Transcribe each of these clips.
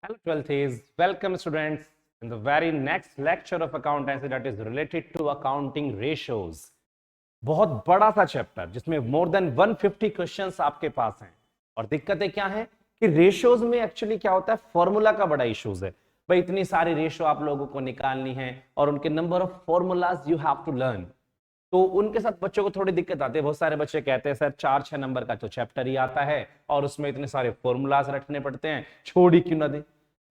Hello 12th, welcome students in the very next lecture of accountancy that is related to accounting ratios. बहुत बड़ा सा chapter जिसमें more than 150 questions आपके पास हैं। और दिक्कतें क्या हैं कि रेशियोज में एक्चुअली क्या होता है, फॉर्मूला का बड़ा इश्यूज है। भाई इतनी सारी रेशियो आप लोगों को निकालनी है और उनके number of formulas you have to learn. तो उनके साथ बच्चों को थोड़ी दिक्कत आती है। बहुत सारे बच्चे कहते हैं सर 4-6 नंबर का तो चैप्टर ही आता है और उसमें इतने सारे फॉर्मूलाज रटने पड़ते हैं, छोड़ ही क्यों ना दे।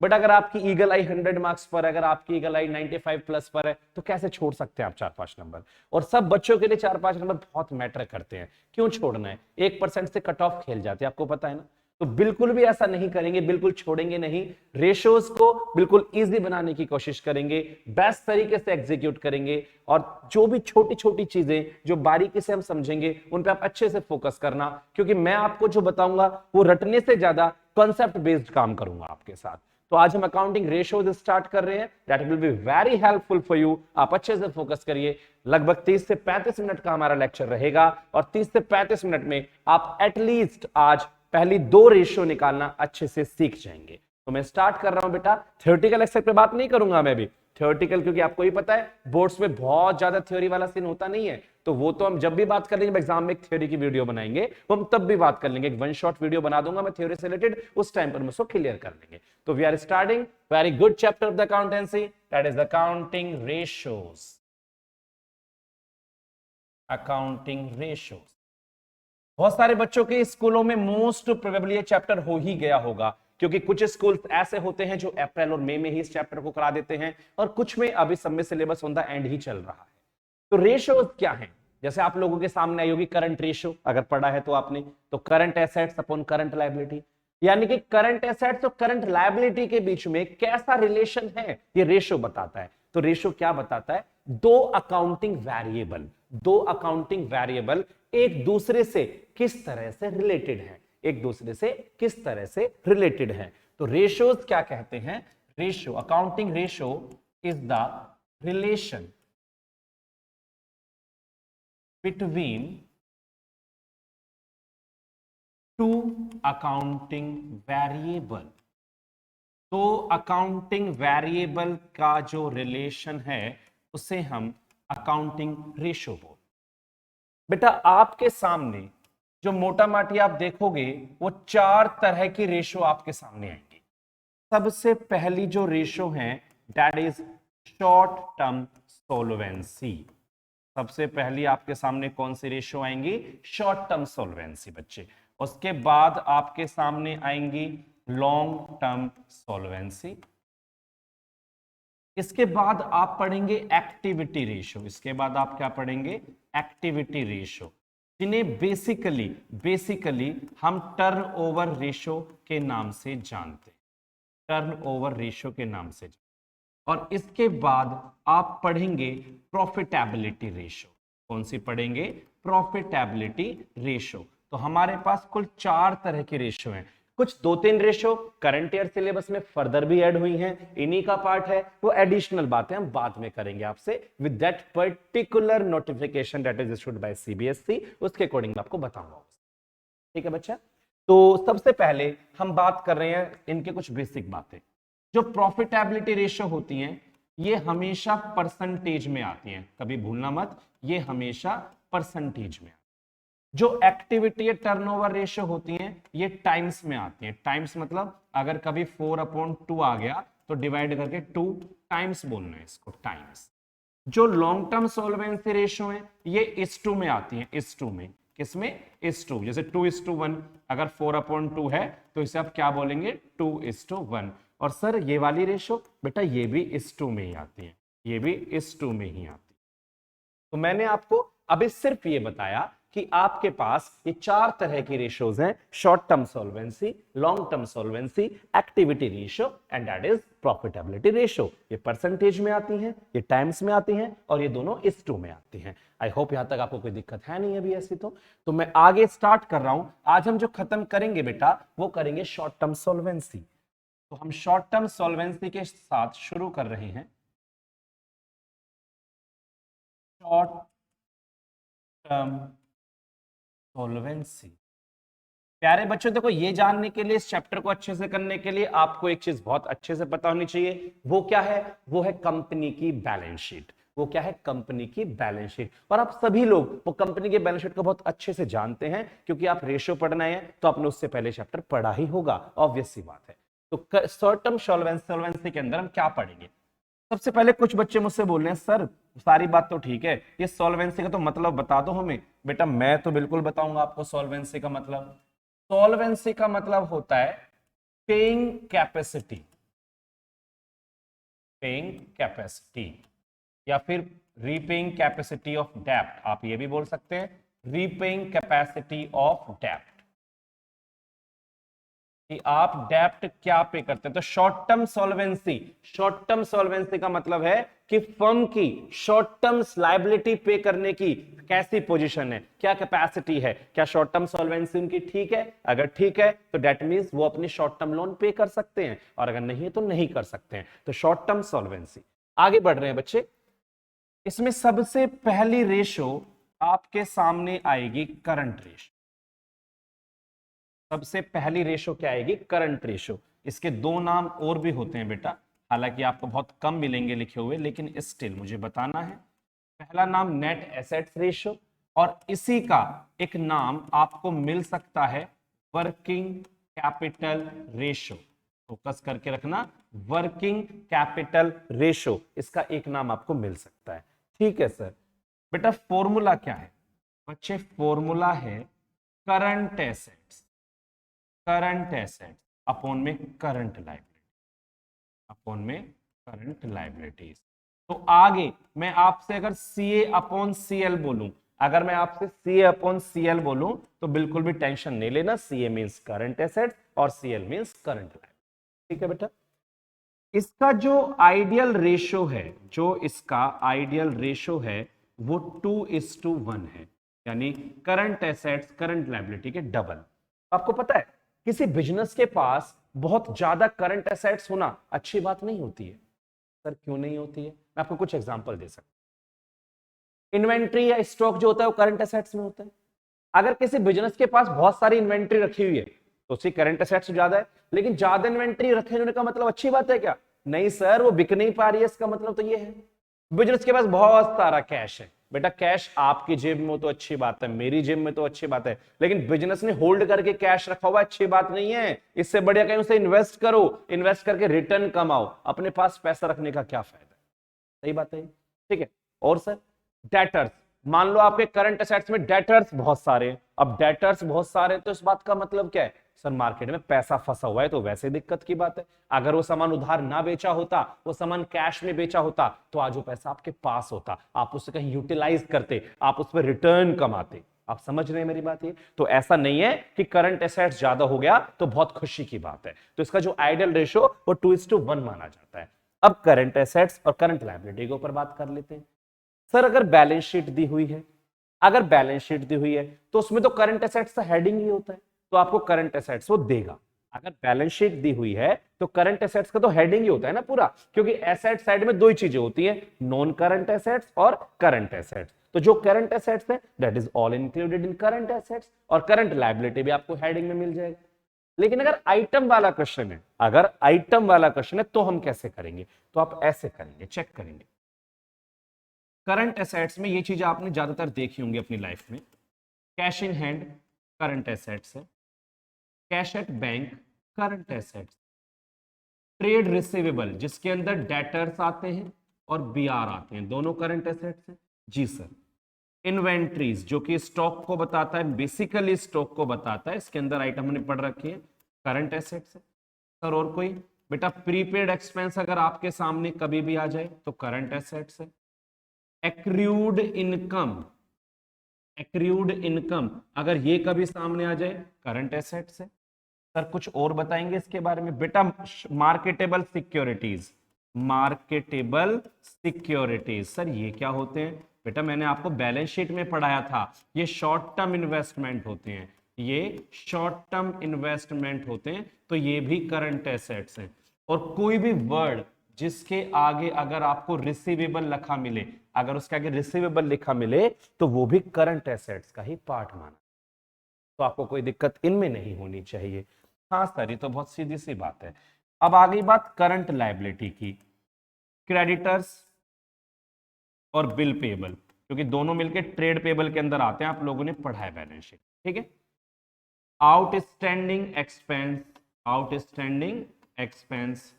बट अगर आपकी ईगल आई 100 मार्क्स पर, अगर आपकी ईगल आई 95 प्लस पर है, तो कैसे छोड़ सकते हैं आप 4-5 नंबर। और सब बच्चों के लिए 4-5 नंबर बहुत मैटर करते हैं। क्यों छोड़ना है, 1% से कट ऑफ खेल जाते हैं, आपको पता है ना। तो बिल्कुल भी ऐसा नहीं करेंगे, बिल्कुल छोड़ेंगे नहीं। रेशियोज को बिल्कुल इजी बनाने की कोशिश करेंगे, बेस्ट तरीके से एग्जीक्यूट करेंगे। और जो भी छोटी छोटी चीजें जो बारीकी से हम समझेंगे उन पे आप अच्छे से फोकस करना, क्योंकि मैं आपको जो बताऊंगा वो रटने से ज्यादा कॉन्सेप्ट बेस्ड काम करूंगा आपके साथ। तो आज हम अकाउंटिंग रेशियोज स्टार्ट कर रहे हैं, that will be very helpful for you. आप अच्छे से फोकस करिए। लगभग 30 से 35 मिनट का हमारा लेक्चर रहेगा और 30 से 35 मिनट में आप एटलीस्ट आज पहली 2 रेशियो निकालना अच्छे से सीख जाएंगे। तो मैं स्टार्ट कर रहा हूं बेटा। थ्योरेटिकल एक्सेप्ट पे बात नहीं करूंगा मैं भी। थ्योरेटिकल क्योंकि आपको ही पता है बोर्ड्स में बहुत ज्यादा थ्योरी वाला सीन होता नहीं है। तो वो तो हम जब भी बात कर लेंगे, एग्जाम में एक थ्योरी की वीडियो बनाएंगे, वो हम तब भी बात कर लेंगे। एक वन शॉट वीडियो बना दूंगा मैं थ्योरी से रिलेटेड, उस टाइम पर हम उसको क्लियर कर लेंगे। तो we are starting very good chapter of the accountancy, that is accounting ratios. Accounting ratios बहुत सारे बच्चों के स्कूलों में मोस्ट प्रोबेबली ये चैप्टर हो ही गया होगा, क्योंकि कुछ स्कूल ऐसे होते हैं जो अप्रैल और मई में ही इस चैप्टर को करा देते हैं और कुछ में अभी सब में syllabus on the and he चल रहा है। तो रेशियो क्या है, जैसे आप लोगों के सामने आई होगी करंट रेशियो, अगर पढ़ा है तो आपने। तो current assets upon current liability, यानी कि करंट एसेट्स और करंट लायबिलिटी के बीच में कैसा रिलेशन है ये रेशियो बताता है। तो रेशियो क्या बताता है, दो अकाउंटिंग वेरिएबल एक दूसरे से किस तरह से रिलेटेड है, एक दूसरे से किस तरह से रिलेटेड है। तो रेशियोज क्या कहते हैं, ratio, accounting ratio is the relation between two accounting variable. तो अकाउंटिंग वेरिएबल का जो रिलेशन है उसे हम अकाउंटिंग रेशियो बोल। बेटा आपके सामने जो मोटा माटी आप देखोगे वो 4 तरह की रेशियो आपके सामने आएंगी। सबसे पहली जो रेशियो है that is short term solvency. सबसे पहली आपके सामने कौन सी रेशियो आएंगी, शॉर्ट टर्म सोलवेंसी बच्चे। उसके बाद आपके सामने आएंगी लॉन्ग टर्म सोलवेंसी। इसके बाद आप पढ़ेंगे एक्टिविटी रेशियो। इसके बाद आप क्या पढ़ेंगे, एक्टिविटी रेशियो, जिन्हें बेसिकली बेसिकली हम टर्न ओवर रेशियो के नाम से जानते हैं, टर्न ओवर रेशियो के नाम से। और इसके बाद आप पढ़ेंगे प्रॉफिटेबिलिटी रेशियो। कौन सी पढ़ेंगे, प्रॉफिटेबिलिटी रेशियो। तो हमारे पास कुल 4 तरह के रेशियो हैं। कुछ 2-3 रेशियो करंट ईयर सिलेबस में फर्दर भी ऐड हुई हैं, इन्हीं का पार्ट है, वो एडिशनल बातें हम बाद में करेंगे आपसे with that particular notification that is issued by CBSE, उसके अकॉर्डिंग आपको बताऊंगा। ठीक है बच्चा। तो सबसे पहले हम बात कर रहे हैं इनके कुछ बेसिक बातें। जो प्रॉफिटेबिलिटी रेशियो होती हैं ये हमेशा परसेंटेज में आती हैं, कभी भूलना मत, ये हमेशा परसेंटेज में। जो एक्टिविटी टर्नओवर रेशियो होती हैं ये टाइम्स में आती हैं। टाइम्स मतलब अगर कभी 4/2 आ गया तो डिवाइड करके 2 टाइम्स बोलना है इसको, टाइम्स। जो लॉन्ग टर्म सोलवेंसी रेशियो है ये इस टू में आती है, इस टू में, किसमें, इस टू। जैसे 2:1, अगर 4/2 है तो इसे आप क्या बोलेंगे, 2:1। और सर ये वाली रेशियो बेटा ये भी इस टू में ही आती है, ये भी इस टू में ही आती है। तो मैंने आपको अभी सिर्फ ये बताया कि आपके पास ये 4 तरह की रेशियोज हैं, short term solvency, long term solvency, activity ratio and that is profitability ratio. ये परसेंटेज में आती हैं, ये टाइम्स में आती हैं और ये दोनों इस टू में आती हैं। आई होप यहां तक आपको कोई दिक्कत है नहीं अभी ऐसी। तो मैं आगे स्टार्ट कर रहा हूं। आज हम जो खत्म करेंगे बेटा वो करेंगे शॉर्ट टर्म सॉल्वेंसी। तो हम शॉर्ट टर्म सॉल्वेंसी के साथ शुरू कर रहे हैं। शॉर्ट टर्म सॉल्वेंसी, प्यारे बच्चों देखो, ये जानने के लिए, इस चैप्टर को अच्छे से करने के लिए आपको एक चीज बहुत अच्छे से पता होनी चाहिए। वो क्या है? वो है कंपनी की बैलेंस शीट। वो क्या है? कंपनी की बैलेंस शीट। और आप सभी लोग वो कंपनी के बैलेंस शीट को बहुत अच्छे से जानते हैं, क्योंकि आप रेशियो पढ़ना है तो आपने उससे पहले चैप्टर पढ़ा ही होगा, ऑब्वियस सी बात है। तो शॉर्ट टर्म सॉल्वेंसी के अंदर हम क्या पढ़ेंगे? सबसे पहले कुछ बच्चे मुझसे बोल रहे हैं सर सारी बात तो ठीक है, ये सॉल्वेंसी का तो मतलब बता दो हमें। बेटा मैं तो बिल्कुल बताऊंगा आपको सॉल्वेंसी का मतलब। सॉल्वेंसी का मतलब होता है पेइंग कैपेसिटी, पेइंग कैपेसिटी, या फिर रीपेइंग कैपेसिटी ऑफ डेब्ट, आप ये भी बोल सकते हैं रीपेइंग कैपेसिटी ऑफ डेब्ट, कि आप डेप्ट क्या पे करते हैं। तो short term solvency, short term solvency का मतलब है कि फर्म की शॉर्ट टर्म लायबिलिटी पे करने की कैसी पोजीशन है, क्या कैपेसिटी है, क्या शॉर्ट टर्म सॉल्वेंसी उनकी ठीक है। अगर ठीक है तो डेट मींस वो अपनी शॉर्ट टर्म लोन पे कर सकते हैं, और अगर नहीं है तो नहीं कर सकते हैं। तो शॉर्ट टर्म सॉल्वेंसी। आगे बढ़ रहे हैं बच्चे, इसमें सबसे पहली रेशो आपके सामने आएगी करंट रेशो। सबसे पहली रेशो क्या आएगी? Current ratio. इसके दो नाम और भी होते हैं बेटा, हालांकि आपको बहुत कम मिलेंगे लिखे हुए, लेकिन स्टिल मुझे बताना है। पहला नाम नेट एसेट्स रेशो, और इसी का एक नाम आपको मिल सकता है वर्किंग कैपिटल रेशो। फोकस करके रखना, वर्किंग कैपिटल रेशो, इसका एक नाम आपको मिल सकता है। ठीक है सर। बेटा फॉर्मूला क्या है? बच्चे फॉर्मूला है current assets, current assets upon में करंट लायबिलिटी, अपॉन में करंट लायबिलिटीज। तो आगे मैं आपसे अगर सीए अपॉन सीएल बोलूं, अगर मैं आपसे सीए अपॉन सीएल बोलूं तो बिल्कुल भी टेंशन नहीं लेना, सीए मींस करंट एसेट्स और सीएल मींस करंट लायबिलिटी। ठीक है बेटा। इसका जो आइडियल रेशो है, जो इसका आइडियल रेशो है वो 2:1 है, यानी करंट एसेट्स करंट लायबिलिटी के डबल। आपको पता है किसी बिजनेस के पास बहुत ज्यादा करंट एसेट्स होना अच्छी बात नहीं होती है। सर क्यों नहीं होती है? मैं आपको कुछ एग्जांपल दे सकता हूं। इन्वेंट्री या स्टॉक जो होता है वो करंट एसेट्स में होता है। अगर किसी बिजनेस के पास बहुत सारी इन्वेंट्री रखी हुई है तो उसकी करंट एसेट्स ज्यादा है, लेकिन ज्यादा इन्वेंट्री रखे होने का मतलब अच्छी बात है क्या? नहीं सर, वो बिक नहीं पा रही है, इसका मतलब तो ये है। बिजनेस के पास बहुत सारा कैश है। बेटा कैश आपकी जेब में हो तो अच्छी बात है, मेरी जेब में तो अच्छी बात है, लेकिन बिजनेस ने होल्ड करके कैश रखा हुआ अच्छी बात नहीं है। इससे बढ़िया कहीं उसे इन्वेस्ट करो, इन्वेस्ट करके रिटर्न कमाओ। अपने पास पैसा रखने का क्या फायदा? सही बात है। ठीक है। और सर डेटर्स, मान लो आपके करंट असेट्स में डेटर्स बहुत सारे हैं। अब डेटर्स बहुत सारे तो इस बात का मतलब क्या है? सर मार्केट में पैसा फंसा हुआ है तो वैसे दिक्कत की बात है। अगर वो सामान उधार ना बेचा होता, वो सामान कैश में बेचा होता, तो आज वो पैसा आपके पास होता, आप उसे कहीं यूटिलाइज करते, आप उस पर रिटर्न कमाते। आप समझ रहे हैं मेरी बात? ये तो ऐसा नहीं है कि करंट एसेट्स ज्यादा हो गया तो बहुत खुशी की बात है। तो इसका जो आइडियल रेशो वो 2:1 माना जाता है। अब करंट एसेट्स और करंट लायबिलिटी के ऊपर बात कर लेते हैं। सर अगर बैलेंस शीट दी हुई है, अगर बैलेंस शीट दी हुई है तो उसमें तो करंट एसेट्स का हेडिंग ही होता है, तो आपको करंट एसेट्स वो देगा। अगर बैलेंस शीट दी हुई है तो करंट एसेट्स का तो हेडिंग ही होता है ना पूरा, क्योंकि एसेट साइड में दो ही चीजें होती है, नॉन करंट एसेट्स और करंट एसेट्स। तो जो करंट एसेट्स है that is all included in current assets, और करंट लायबिलिटी भी आपको हेडिंग में मिल जाएगा। लेकिन अगर आइटम वाला क्वेश्चन है, अगर आइटम वाला क्वेश्चन है तो हम कैसे करेंगे? तो आप ऐसे करेंगे, चेक करेंगे। करंट एसेट्स में ये चीज आपने ज्यादातर देखी होंगी अपनी लाइफ में। Cash in hand current assets है, cash at bank current assets, trade receivable जिसके अंदर डेटर्स आते हैं और बीआर आते हैं, दोनों करंट एसेट्स हैं। जी सर। इन्वेंट्रीज जो कि स्टॉक को बताता है, बेसिकली स्टॉक को बताता है, इसके अंदर आइटम हमने पढ़ रखी है, करंट एसेट्स है। सर और कोई? बेटा प्रीपेड एक्सपेंस अगर आपके सामने कभी भी आ जाए तो करंट एसेट्स है। एक्रूड इनकम, एक्रूड इनकम अगर ये कभी सामने आ जाए करंट एसेट्स है। सर कुछ और बताएंगे इसके बारे में? बेटा marketable securities, marketable securities sir ये क्या होते हैं? बेटा मैंने आपको बैलेंस शीट में पढ़ाया था, ये शॉर्ट टर्म इन्वेस्टमेंट होते हैं, ये शॉर्ट टर्म इन्वेस्टमेंट होते हैं, तो ये भी करंट एसेट्स हैं। और कोई भी वर्ड जिसके आगे अगर आपको रिसीवेबल लिखा मिले, अगर उसके आगे रिसीवेबल लिखा मिले तो वो भी करंट एसेट्स का ही पार्ट माना। तो आपको कोई दिक्कत इनमें नहीं होनी चाहिए। हाँ सर, ये तो बहुत सीधी सी बात है। अब आ गई बात करंट लायबिलिटी की, क्रेडिटर्स और बिल पेबल, क्योंकि दोनों मिलके ट्रेड पेबल के अंदर आते हैं, आप लोगों ने पढ़ा है बैलेंस शीट, ठीक है। Outstanding expense, outstanding expense,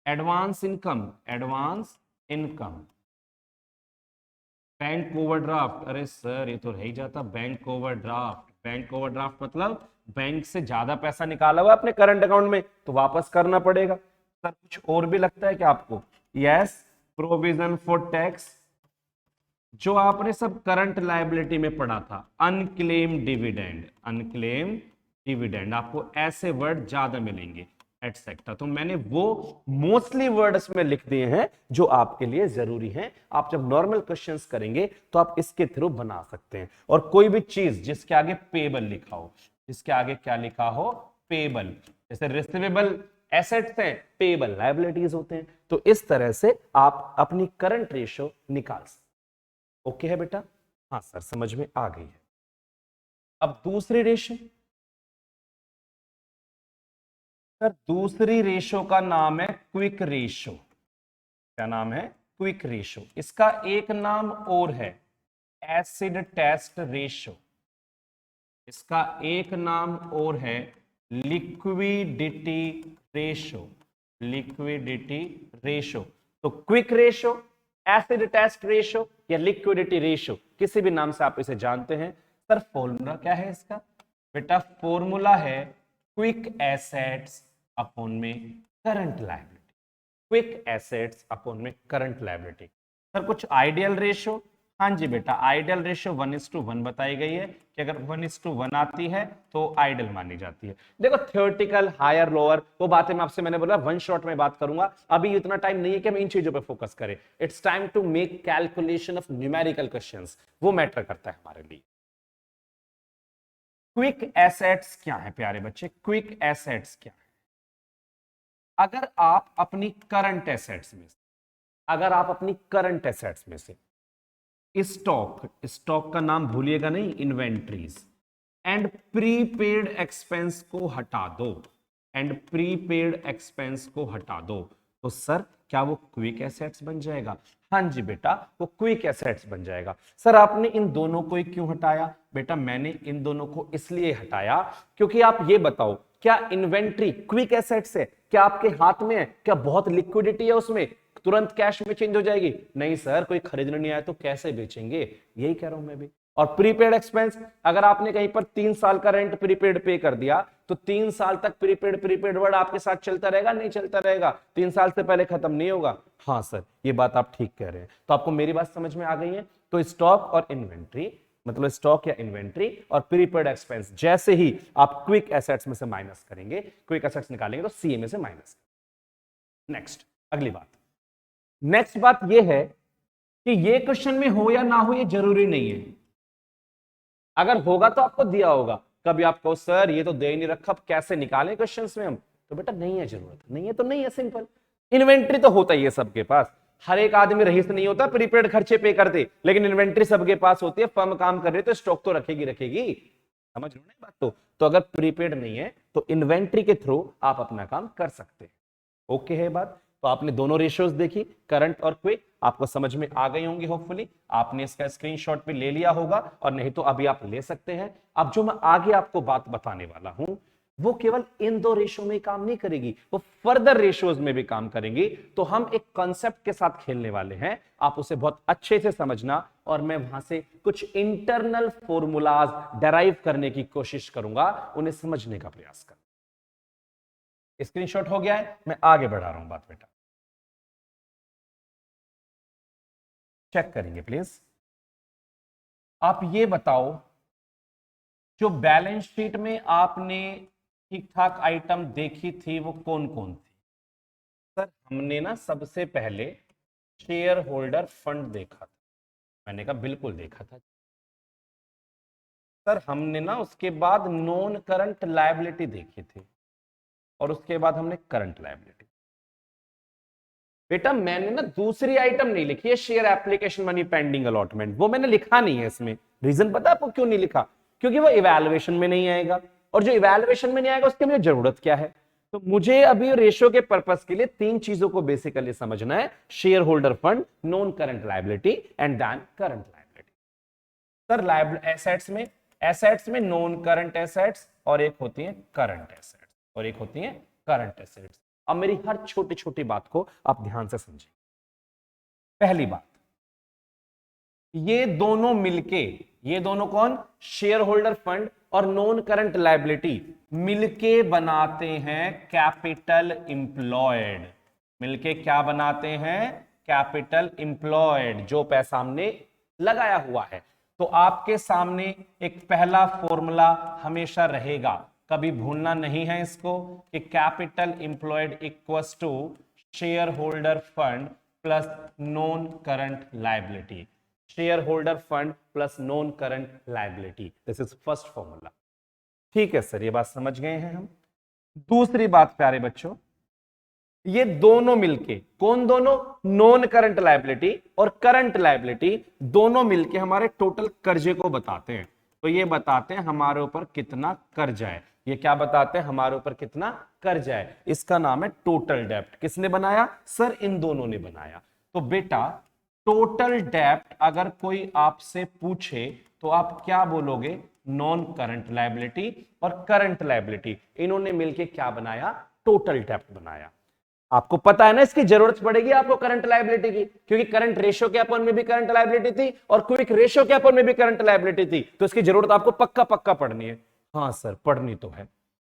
advance income, advance income, bank overdraft, अरे सर ये तो रह ही जाता, बैंक ओवरड्राफ्ट, बैंक ओवरड्राफ्ट मतलब बैंक से ज्यादा पैसा निकाला हुआ अपने करंट अकाउंट में तो वापस करना पड़ेगा। सर कुछ और भी लगता है क्या आपको? यस, प्रोविजन फॉर टैक्स, जो आपने सब करंट लायबिलिटी में पढ़ा था, अनक्लेम डिविडेंड, अनक्लेम डिविडेंड, आपको ऐसे वर्ड ज्यादा मिलेंगे, एटसेट्रा। तो मैंने वो मोस्टली वर्ड्स में लिख दिए हैं जो आपके लिए जरूरी हैं। आप जब नॉर्मल क्वेश्चंस करेंगे तो आप इसके थ्रू बना सकते हैं। और कोई भी चीज जिसके आगे पेबल लिखा हो, जिसके आगे क्या लिखा हो, पेबल, जैसे रिसीवेबल एसेट्स हैं, पेबल लायबिलिटीज होते हैं, तो इस तरह से आप अपनी करंट रेशियो निकाल सकते। ओके है बेटा? हाँ सर, समझ में आ गई है। अब दूसरी रेशियो, सर दूसरी रेशो का नाम है क्विक रेशो। क्या नाम है? Quick ratio. इसका एक नाम और है एसिड टेस्ट रेशो, इसका एक नाम और है लिक्विडिटी रेशो, लिक्विडिटी रेशो। तो quick ratio, acid test ratio या लिक्विडिटी रेशो, किसी भी नाम से आप इसे जानते हैं। सर फॉर्मूला क्या है इसका? बेटा फॉर्मूला है क्विक एसेट्स अपॉन में current liability, quick assets upon में करंट लायबिलिटी। सर कुछ आइडियल रेशो? हाँ जी बेटा, आइडियल रेशियो 1:1 बताई गई है कि अगर 1:1 आती है तो आइडियल मानी जाती है। देखो थ्योरेटिकल हायर लोअर वो बातें मैं आपसे मैंने बोला वन शॉट में बात करूंगा, अभी इतना टाइम नहीं है कि हम इन चीजों पे फोकस करें। It's time to make calculation of numerical questions, वो मैटर करता है हमारे लिए। क्विक एसेट्स क्या है प्यारे बच्चे? क्विक एसेट्स क्या है? अगर आप अपनी करंट एसेट्स में से, अगर आप अपनी करंट एसेट्स में से स्टॉक, स्टॉक का नाम भूलिएगा नहीं, इन्वेंट्रीज, एंड प्रीपेड एक्सपेंस को हटा दो, एंड प्रीपेड एक्सपेंस को हटा दो, तो सर क्या वो क्विक एसेट्स बन जाएगा? हाँ जी बेटा, वो क्विक एसेट्स बन जाएगा। सर आपने इन दोनों को क्यों हटाया? बेटा मैंने इन दोनों को इसलिए हटाया क्योंकि आप ये बताओ, क्या इन्वेंट्री क्विक एसेट्स है? क्या आपके हाथ में है? क्या बहुत लिक्विडिटी है उसमें? तुरंत कैश में चेंज हो जाएगी? नहीं सर, कोई खरीदने नहीं आया तो कैसे बेचेंगे? यही कह रहा हूं मैं भी। और प्रीपेड एक्सपेंस, अगर आपने कहीं पर 3 साल का रेंट प्रीपेड पे कर दिया तो 3 साल तक प्रीपेड प्रीपेड वर्ड आपके साथ चलता रहेगा, नहीं चलता रहेगा? 3 साल से पहले खत्म नहीं होगा। हाँ सर, ये बात आप ठीक कह रहे हैं। तो आपको मेरी बात समझ में आ गई है? तो स्टॉक और इन्वेंट्री, मतलब स्टॉक या इन्वेंट्री और प्रीपेड एक्सपेंस, जैसे ही आप क्विक एसेट्स में से माइनस करेंगे, क्विक एसेट्स निकालेंगे तो सीए में से माइनस। नेक्स्ट, अगली बात, नेक्स्ट बात यह है कि ये क्वेश्चन में हो या ना हो ये जरूरी नहीं है। अगर होगा तो आपको दिया होगा। कभी आप कहो सर ये तो दे ही नहीं रखा, अब कैसे निकालें क्वेश्चंस में हम? तो बेटा नहीं है जरूरत, नहीं है तो नहीं है, सिंपल। इन्वेंट्री तो होता ही है सबके पास, हर एक आदमी रईस नहीं होता प्रीपेड खर्चे पे कर दे, लेकिन इन्वेंट्री सबके पास होती है। फर्म काम कर रही है तो स्टॉक तो रखेगी रखेगी, समझ लो ना बात। तो अगर प्रीपेड नहीं है तो इन्वेंट्री के थ्रू आप अपना काम कर सकते हैं। ओके है बात? तो आपने दोनों रेशियोज देखी, करंट और क्विक, आपको समझ में आ गई होंगी होपफुली। आपने इसका स्क्रीनशॉट भी ले लिया होगा, और नहीं तो अभी आप ले सकते हैं। अब जो मैं आगे आपको बात बताने वाला हूं वो केवल इन दो रेशियो में काम नहीं करेगी, वो फर्दर रेशियोज में भी काम करेंगी। तो हम एक कॉन्सेप्ट के साथ खेलने वाले हैं, आप उसे बहुत अच्छे से समझना, और मैं वहां से कुछ इंटरनल फॉर्मूलाज डेराइव करने की कोशिश करूंगा, उन्हें समझने का प्रयास कर। स्क्रीनशॉट हो गया है, मैं आगे बढ़ा रहा हूं बात बेटा, चेक करेंगे प्लीज। आप ये बताओ, जो बैलेंस शीट में आपने ठीक ठाक आइटम देखी थी वो कौन कौन थी? सर हमने ना सबसे पहले शेयर होल्डर फंड देखा था। मैंने कहा बिल्कुल देखा था। सर हमने ना उसके बाद नॉन करंट लायबिलिटी देखी थी, और उसके बाद हमने करंट लायबिलिटी। बेटा मैंने ना दूसरी आइटम नहीं लिखी है, share application money pending allotment, वो मैंने लिखा नहीं है इसमें। रीजन पता है आपको क्यों नहीं लिखा? क्योंकि वो इवैल्यूएशन में नहीं आएगा, और जो इवैल्यूएशन में नहीं आएगा उसकी मुझे जरूरत क्या है? तो मुझे अभी रेशियो के पर्पस के लिए तीन चीजों को बेसिकली समझना है, share holder fund, non current liability and then current liability. Sir assets में नॉन करंट एसेट्स और एक होती है करंट एसेट्स और एक होती है करंट एसेट्स। अब मेरी हर छोटी छोटी बात को आप ध्यान से समझिए। पहली बात, ये दोनों मिलके, ये दोनों कौन? शेयर होल्डर फंड और नॉन करंट लायबिलिटी मिलके बनाते हैं कैपिटल इंप्लॉयड। मिलके क्या बनाते हैं? कैपिटल इंप्लॉयड, जो पैसा हमने लगाया हुआ है। तो आपके सामने एक पहला फॉर्मूला हमेशा रहेगा, कभी भूलना नहीं है इसको, कि capital employed equals to share holder fund plus non current liability. Share holder fund plus non current liability, this is first formula. ठीक है सर, ये बात समझ गए हैं हम। दूसरी बात प्यारे बच्चों, ये दोनों मिलके, कौन दोनों? नॉन करंट लायबिलिटी और करंट लायबिलिटी दोनों मिलके हमारे टोटल कर्जे को बताते हैं। तो ये बताते हैं हमारे ऊपर कितना कर्जा है। ये क्या बताते हैं? हमारे ऊपर कितना कर्जा है। इसका नाम है टोटल डेप्ट। किसने बनाया? सर इन दोनों ने बनाया। तो बेटा टोटल डेप्ट अगर कोई आपसे पूछे तो आप क्या बोलोगे? नॉन करंट लायबिलिटी और करंट लायबिलिटी इन्होंने मिलके क्या बनाया? टोटल डेप्ट बनाया। आपको पता है ना इसकी जरूरत पड़ेगी आपको करंट लायबिलिटी की, क्योंकि करंट रेशियो के अपन में भी करंट लायबिलिटी थी और क्विक रेशियो के अपन में भी करंट लायबिलिटी थी, तो इसकी जरूरत आपको पक्का पक्का पढ़नी है। हाँ सर पढ़नी तो है।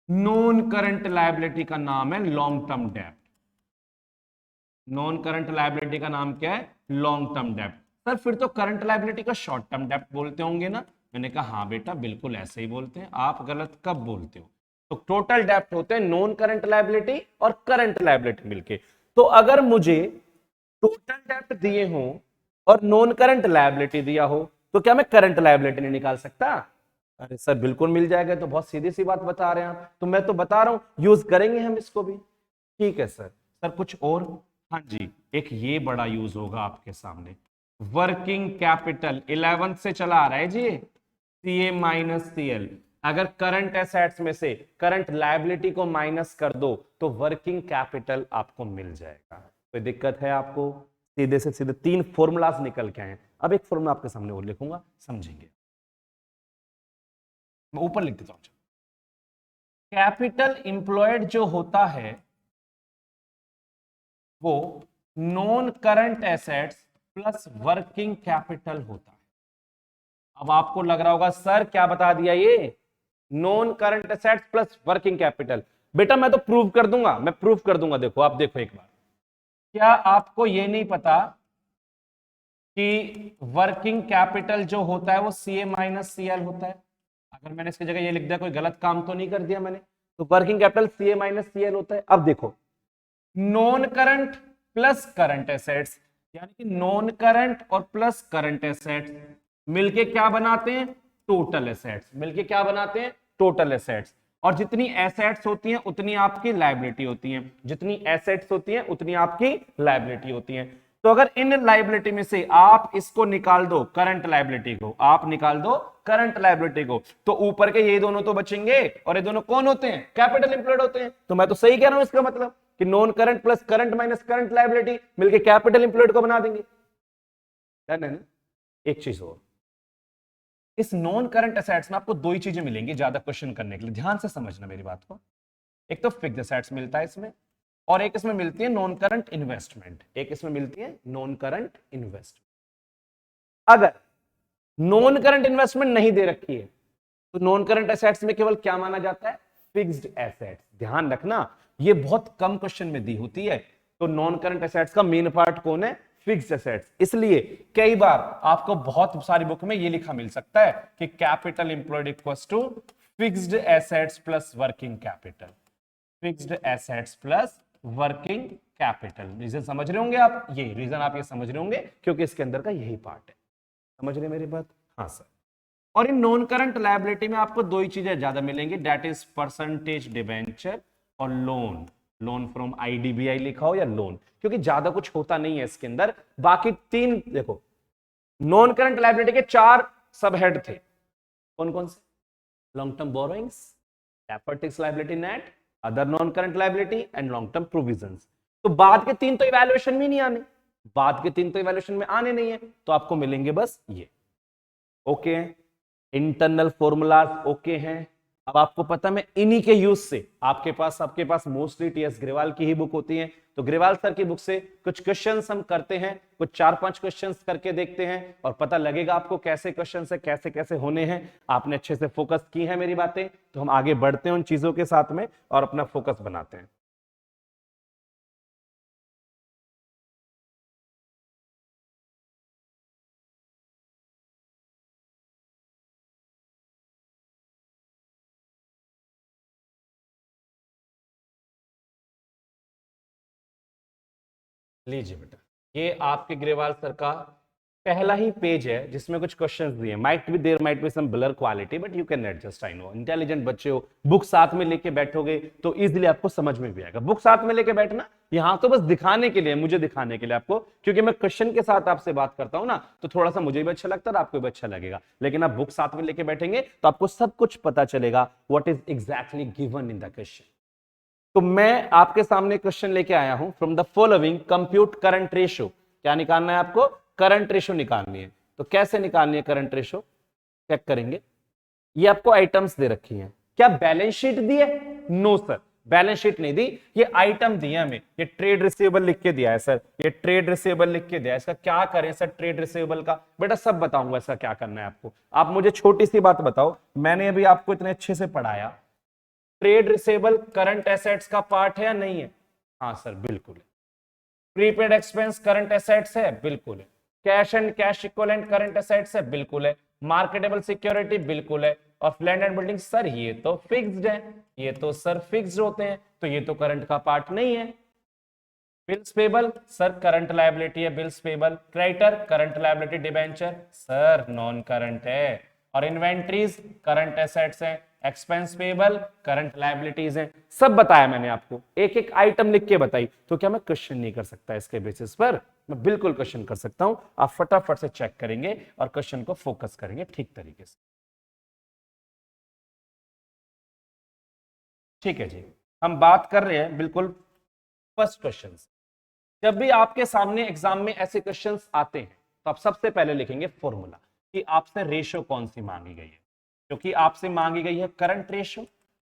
नॉन करंट लायबिलिटी का नाम है लॉन्ग टर्म डेप्ट। नॉन करंट लायबिलिटी का नाम क्या है? लॉन्ग टर्म डेप्ट। सर फिर तो करंट लायबिलिटी का शॉर्ट टर्म डेप्ट बोलते होंगे ना? मैंने कहा हाँ बेटा बिल्कुल ऐसे ही बोलते हैं। आप गलत कब बोलते हो? तो टोटल डेप्ट होते हैं नॉन करंट लायबिलिटी और करंट लायबिलिटी मिलके। तो अगर मुझे टोटल डेप्ट दिए हो और नॉन करंट लायबिलिटी दिया हो तो क्या मैं करंट लायबिलिटी नहीं निकाल सकता? अरे सर बिल्कुल मिल जाएगा, तो बहुत सीधी सी बात बता रहे हैं आप। तो मैं तो बता रहा हूं यूज करेंगे हम इसको भी। ठीक है सर। सर कुछ और? हाँ जी, एक ये बड़ा यूज होगा आपके सामने, वर्किंग कैपिटल। 11 से चला आ रहा है जी, सीए माइनस सीएल। अगर करंट एसेट्स में से करंट लायबिलिटी को माइनस कर दो तो वर्किंग कैपिटल आपको मिल जाएगा। कोई दिक्कत है आपको? सीधे से सीधे तीन फॉर्मूलाज निकल के आए। अब एक फॉर्मूला आपके सामने और लिखूंगा, समझेंगे। मैं ऊपर लिख देता हूं। कैपिटल इंप्लॉयड जो होता है वो non current assets plus working capital होता है। अब आपको लग रहा होगा सर क्या बता दिया ये? Non current assets plus working capital. बेटा मैं तो प्रूव कर दूंगा, मैं प्रूव कर दूंगा। देखो आप देखो एक बार, क्या आपको ये नहीं पता कि वर्किंग कैपिटल जो होता है वो सीए माइनस सीएल होता है? अगर मैंने इसकी जगह ये लिख दिया, कोई गलत काम तो नहीं कर दिया मैंने? तो working capital CA minus CL होता है। अब देखो, non current plus current assets, यानी कि नॉन करंट और प्लस करंट एसेट्स मिलके क्या बनाते हैं? Total assets. मिलके क्या बनाते हैं? Total assets. और जितनी एसेट्स होती हैं उतनी आपकी लायबिलिटी होती है, जितनी एसेट्स होती हैं उतनी आपकी लायबिलिटी होती है। तो अगर इन लायबिलिटी में से आप इसको निकाल दो, करंट लायबिलिटी को आप निकाल दो, करंट लायबिलिटी को, तो ऊपर के ये दोनों तो बचेंगे, और ये दोनों कौन होते हैं? कैपिटल इंप्लॉयड होते हैं। तो मैं तो सही कह रहा हूं इसका मतलब कि non current plus current minus current liability मिलके कैपिटल इंप्लॉयड को बना देंगे। एक चीज और, इस नॉन करंट एसेट्स में आपको दो ही चीजें मिलेंगी ज्यादा क्वेश्चन करने के लिए, ध्यान से समझना मेरी बात को। एक तो फिक्स्ड एसेट्स मिलता है इसमें, और एक इसमें मिलती है नॉन करंट इन्वेस्टमेंट। एक इसमें मिलती है नॉन करंट इन्वेस्टमेंट। अगर नॉन करंट इन्वेस्टमेंट नहीं दे रखी है तो नॉन करंट एसेट्स में केवल क्या माना जाता है? Fixed assets. ध्यान रखना ये बहुत कम क्वेश्चन में दी होती है। तो नॉन करंट एसेट्स का मेन पार्ट कौन है? Fixed assets. इसलिए कई बार आपको बहुत सारी बुक में ये लिखा मिल सकता है कि capital employed equals to fixed assets plus working capital. Fixed assets plus working capital. Reason समझ रहे होंगे आप? ये रीजन आप ये समझ रहे होंगे क्योंकि इसके अंदर का यही पार्ट है। समझ रहे मेरी बात? हाँ सर। और इन नॉन करंट लायबिलिटी में आपको दो ही चीजें ज्यादा मिलेंगी, दैट इज परसेंटेज डिबेंचर और लोन। लोन फ्रॉम आईडीबीआई लिखा हो या लोन, क्योंकि ज्यादा कुछ होता नहीं है इसके अंदर। बाकी तीन देखो, नॉन करंट लायबिलिटी के 4 सब हेड थे, कौन कौन से? Long term borrowings, deferred tax liability net, other non current liability and long term provisions. तो बाद के 3 तो इवैल्यूएशन में नहीं आने, बाद के 3 तो इवैल्यूएशन में आने नहीं है, तो आपको मिलेंगे बस ये। ओके, इंटरनल फॉर्मूलाज ओके हैं। अब आपको पता, मैं इन्हीं के यूज से, आपके पास मोस्टली टीएस ग्रेवाल की ही बुक होती है, तो ग्रेवाल सर की बुक से कुछ क्वेश्चंस हम करते हैं, कुछ 4-5 क्वेश्चंस करके देखते हैं और पता लगेगा आपको कैसे क्वेश्चंस है, कैसे कैसे होने हैं। आपने अच्छे से फोकस की है मेरी बातें, तो हम आगे बढ़ते हैं उन चीजों के साथ में और अपना फोकस बनाते हैं। लीजिए बेटा, ये आपके ग्रेवाल सर का पहला ही पेज है जिसमें कुछ क्वेश्चंस दिए। Might be there might be some blur quality but you can adjust, I know intelligent बच्चे हो, बुक साथ में लेके बैठोगे तो इजीली आपको समझ में भी आएगा। बुक साथ में लेके बैठना यहां तो बस दिखाने के लिए, मुझे दिखाने के लिए आपको, क्योंकि मैं क्वेश्चन के साथ आपसे बात करता हूं ना, तो थोड़ा सा मुझे भी अच्छा लगता है और आपको भी अच्छा लगेगा। लेकिन आप बुक साथ में लेके बैठेंगे तो आपको सब कुछ पता चलेगा, what is exactly given in the question. तो मैं आपके सामने क्वेश्चन लेके आया हूं, from the following compute current ratio. क्या निकालना है आपको? करंट रेशियो निकालनी है। तो कैसे निकालनी है करंट रेशियो? चेक करेंगे, ये आपको आइटम्स दे रखी हैं। क्या बैलेंस शीट दी है? नो सर, बैलेंस शीट नहीं दी, ये आइटम दिया हमें। ये ट्रेड रिसीवेबल लिख के दिया है सर, ये ट्रेड रिसीवेबल लिख के दिया है। इसका क्या करें सर ट्रेड रिसीवेबल का? बेटा सब बताऊंगा इसका क्या करना है आपको। आप मुझे छोटी सी बात बताओ, मैंने अभी आपको इतने अच्छे से पढ़ाया, ट्रेड रिसीवेबल करंट एसेट्स का पार्ट है या नहीं है? हाँ सर बिल्कुल है। प्रीपेड एक्सपेंस करंट एसेट्स है? बिल्कुल है। Cash and cash equivalent current assets है? बिल्कुल है। Marketable security? बिल्कुल है। और लैंड एंड बिल्डिंग? सर ये तो फिक्स्ड है, ये तो सर फिक्स्ड होते हैं, तो ये तो करंट का पार्ट नहीं है। Bills payable? Sir current liability है bills payable. Creditor? Current liability debenture? Sir non current है। और इन्वेंट्रीज करंट एसेट्स है। एक्सपेंस पेबल करंट लायबिलिटीज है। सब बताया मैंने आपको, एक एक आइटम लिख के बताई। तो क्या मैं क्वेश्चन नहीं कर सकता इसके बेसिस पर? मैं बिल्कुल क्वेश्चन कर सकता हूं। आप फटाफट से चेक करेंगे और क्वेश्चन को फोकस करेंगे ठीक तरीके से। ठीक है जी, हम बात कर रहे हैं बिल्कुल फर्स्ट क्वेश्चन। जब भी आपके सामने एग्जाम में ऐसे क्वेश्चंस आते हैं तो आप सबसे पहले लिखेंगे फॉर्मूला, कि आपसे रेशो कौन सी मांगी गई है। क्योंकि आपसे मांगी गई है करंट रेशो,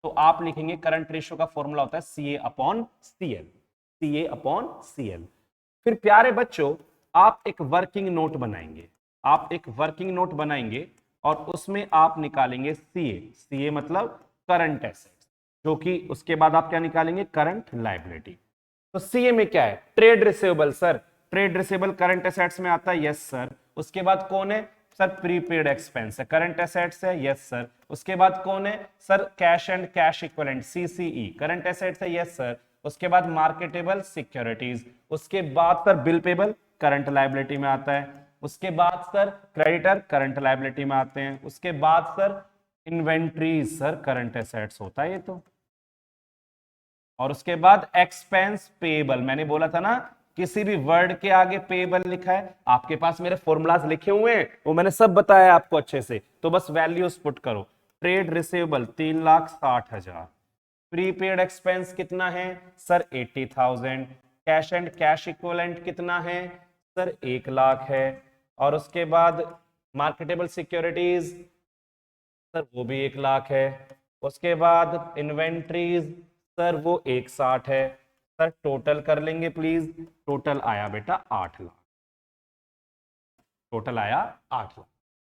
तो आप लिखेंगे करंट रेशो का फॉर्मूला होता है CA upon CL, CA upon CL। फिर प्यारे बच्चों, आप एक वर्किंग नोट बनाएंगे, आप एक वर्किंग नोट बनाएंगे और उसमें आप निकालेंगे CA, CA मतलब करंट एसेट्स, जो कि उसके बाद आप क्या निकालेंगे? Current liability. तो सीए में क्या है? Trade receivable. Sir trade receivable current assets में आता है? Yes sir. उसके बाद कौन है? सर प्रीपेड एक्सपेंस है, करंट एसेट्स है? Yes sir. उसके बाद कौन है? Sir cash and cash equivalent CCE current assets है? Yes sir. उसके बाद मार्केटेबल सिक्योरिटीज। उसके बाद sir bill payable current liability में आता है। उसके बाद सर क्रेडिटर करंट लायबिलिटी में आते हैं। उसके बाद sir inventories sir current assets होता है ये तो। और उसके बाद एक्सपेंस पेबल, मैंने बोला था ना किसी भी वर्ड के आगे पेबल लिखा है, आपके पास मेरे फॉर्मूलाज लिखे हुए हैं, वो मैंने सब बताया आपको अच्छे से, तो बस वैल्यूज पुट करो। ट्रेड रिसीवेबल 3,60,000, प्रीपेड एक्सपेंस कितना है sir? 80,000। Cash and cash equivalent कितना है सर? 1,00,000 है। और उसके बाद मार्केटेबल सिक्योरिटीज सर वो भी 1,00,000 है। उसके बाद इन्वेंट्रीज सर वो 160 है। सर टोटल कर लेंगे प्लीज, टोटल आया बेटा 8,00,000, टोटल आया 8,00,000।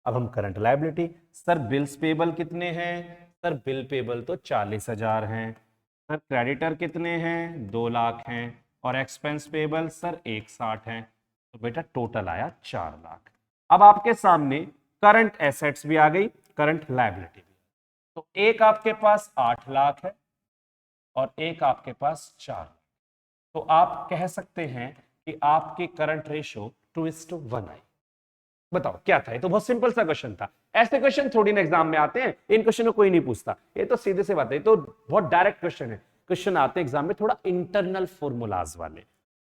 अब हम current liability, sir bills payable कितने हैं? सर बिल पेबल तो 40,000 हैं। सर क्रेडिटर कितने हैं? 2,00,000 हैं। और एक्सपेंस पेबल सर 160 हैं। तो बेटा टोटल आया 4,00,000। अब आपके सामने करंट एसेट्स भी आ गई, करंट लायबिलिटी भी। तो एक आपके पास 8,00,000 है और एक आपके पास 4। तो आप कह सकते हैं कि आपकी करंट रेशो 2:1 आई। बताओ क्या था? ये तो बहुत सिंपल सा क्वेश्चन था। ऐसे क्वेश्चन थोड़ी ना एग्जाम में आते हैं, इन क्वेश्चन को कोई नहीं पूछता, ये तो सीधे से बात है, ये तो बहुत डायरेक्ट क्वेश्चन है। क्वेश्चन आते हैं एग्जाम में थोड़ा इंटरनल फॉर्मूलाज वाले।